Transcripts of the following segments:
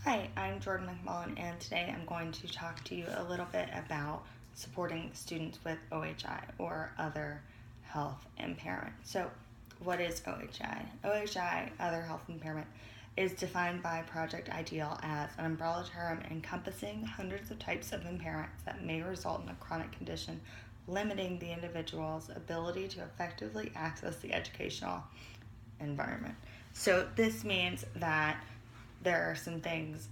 Hi, I'm Jordan McMullen, and today I'm going to talk to you a little bit about supporting students with OHI or other health impairment. So, what is OHI? OHI, other health impairment, is defined by Project Ideal as an umbrella term encompassing hundreds of types of impairments that may result in a chronic condition, limiting the individual's ability to effectively access the educational environment. So, this means that there are some things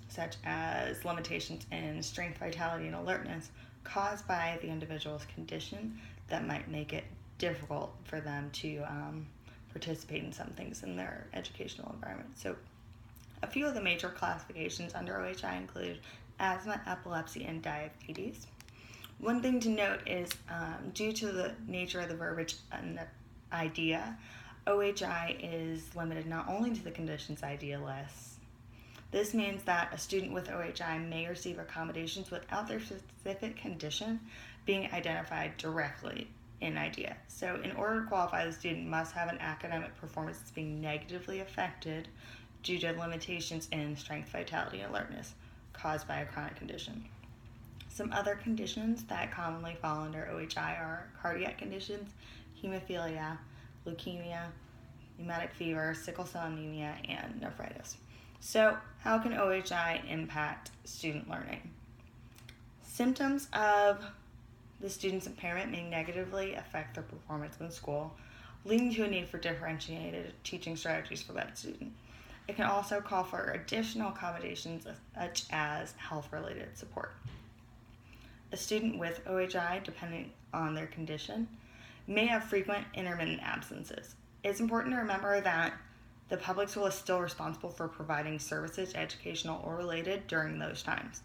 such as limitations in strength, vitality, and alertness caused by the individual's condition that might make it difficult for them to participate in some things in their educational environment. So a few of the major classifications under OHI include asthma, epilepsy, and diabetes. One thing to note is due to the nature of the verbiage and idea, OHI is limited not only to the conditions idea lists. This means that a student with OHI may receive accommodations without their specific condition being identified directly in idea. So in order to qualify, the student must have an academic performance that's being negatively affected due to limitations in strength, vitality, and alertness caused by a chronic condition. Some other conditions that commonly fall under OHI are cardiac conditions, hemophilia, leukemia, pneumatic fever, sickle cell anemia, and nephritis. So, how can OHI impact student learning? Symptoms of the student's impairment may negatively affect their performance in school, leading to a need for differentiated teaching strategies for that student. It can also call for additional accommodations such as health-related support. A student with OHI, depending on their condition, may have frequent intermittent absences. It's important to remember that the public school is still responsible for providing services, educational or related, during those times.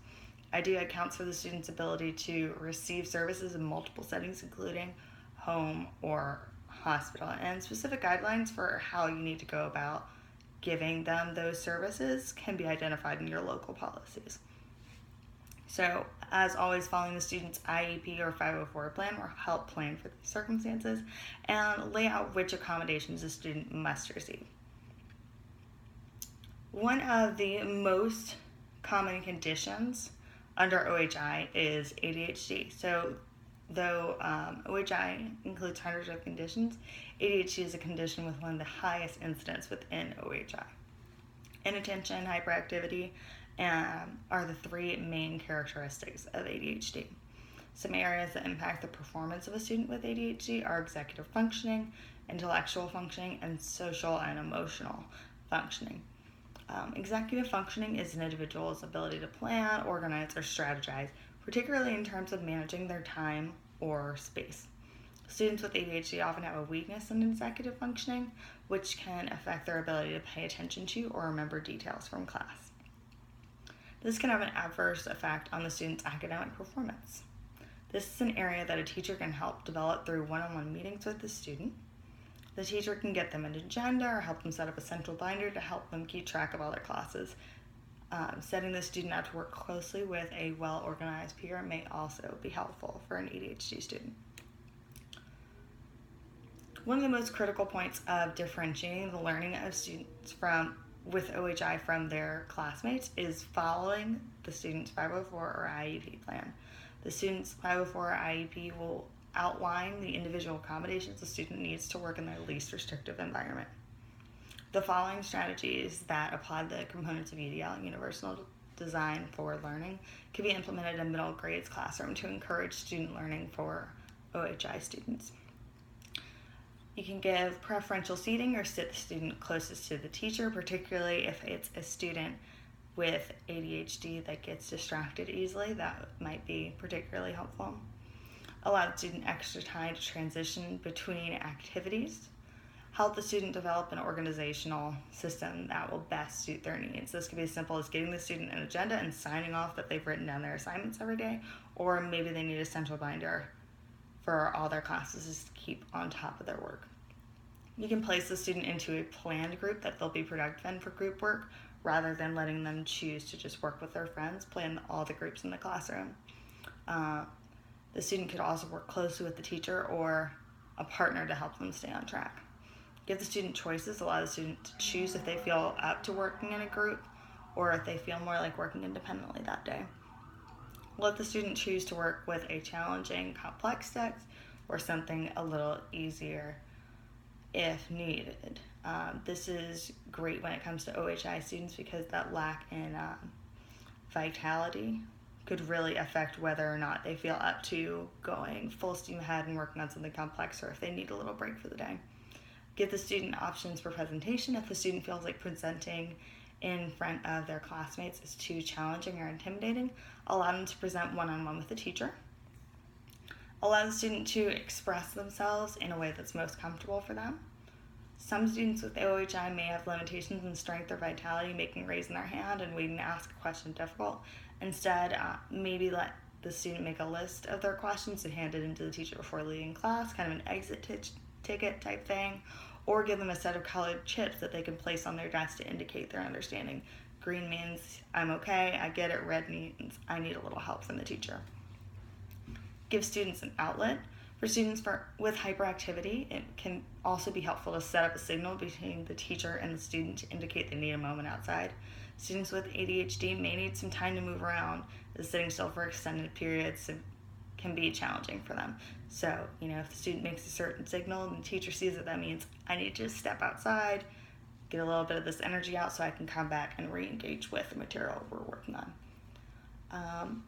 IDEA accounts for the student's ability to receive services in multiple settings, including home or hospital, and specific guidelines for how you need to go about giving them those services can be identified in your local policies. So, as always, following the student's IEP or 504 plan will help plan for these circumstances and lay out which accommodations the student must receive. One of the most common conditions under OHI is ADHD. So, though OHI includes hundreds of conditions, ADHD is a condition with one of the highest incidence within OHI. Inattention, hyperactivity, are the three main characteristics of ADHD. Some areas that impact the performance of a student with ADHD are executive functioning, intellectual functioning, and social and emotional functioning. Executive functioning is an individual's ability to plan, organize, or strategize, particularly in terms of managing their time or space. Students with ADHD often have a weakness in executive functioning, which can affect their ability to pay attention to or remember details from class. This can have an adverse effect on the student's academic performance. This is an area that a teacher can help develop through one-on-one meetings with the student. The teacher can get them an agenda or help them set up a central binder to help them keep track of all their classes. Setting the student out to work closely with a well-organized peer may also be helpful for an ADHD student. One of the most critical points of differentiating the learning of students with OHI from their classmates is following the student's 504 or IEP plan. The student's 504 or IEP will outline the individual accommodations the student needs to work in their least restrictive environment. The following strategies that apply the components of UDL, Universal Design for Learning, can be implemented in middle grades classroom to encourage student learning for OHI students. You can give preferential seating or sit the student closest to the teacher, particularly if it's a student with ADHD that gets distracted easily. That might be particularly helpful. Allow the student extra time to transition between activities. Help the student develop an organizational system that will best suit their needs. This could be as simple as getting the student an agenda and signing off that they've written down their assignments every day, or maybe they need a central binder for all their classes to keep on top of their work. You can place the student into a planned group that they'll be productive in for group work, rather than letting them choose to just work with their friends. Plan all the groups in the classroom. The student could also work closely with the teacher or a partner to help them stay on track. Give the student choices, allow the student to choose if they feel up to working in a group or if they feel more like working independently that day. Let the student choose to work with a challenging, complex text or something a little easier if needed. This is great when it comes to OHI students because that lack in vitality could really affect whether or not they feel up to going full steam ahead and working on something complex, or if they need a little break for the day. Give the student options for presentation. If the student feels like presenting in front of their classmates is too challenging or intimidating, allow them to present one-on-one with the teacher. Allow the student to express themselves in a way that's most comfortable for them. Some students with OHI may have limitations in strength or vitality, making raising their hand and waiting to ask a question difficult. Instead, maybe let the student make a list of their questions and hand it into the teacher before leaving class, kind of an exit ticket type thing, or give them a set of colored chips that they can place on their desk to indicate their understanding. Green means I'm okay, I get it. Red means I need a little help from the teacher. Give students an outlet. For students with hyperactivity, it can also be helpful to set up a signal between the teacher and the student to indicate they need a moment outside. Students with ADHD may need some time to move around, as sitting still for extended periods can be challenging for them. So, if the student makes a certain signal and the teacher sees it, that means I need to step outside, get a little bit of this energy out so I can come back and re-engage with the material we're working on.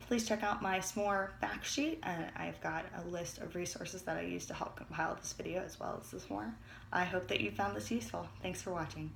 Please check out my SMORE fact sheet. I've got a list of resources that I use to help compile this video as well as the SMORE. I hope that you found this useful. Thanks for watching.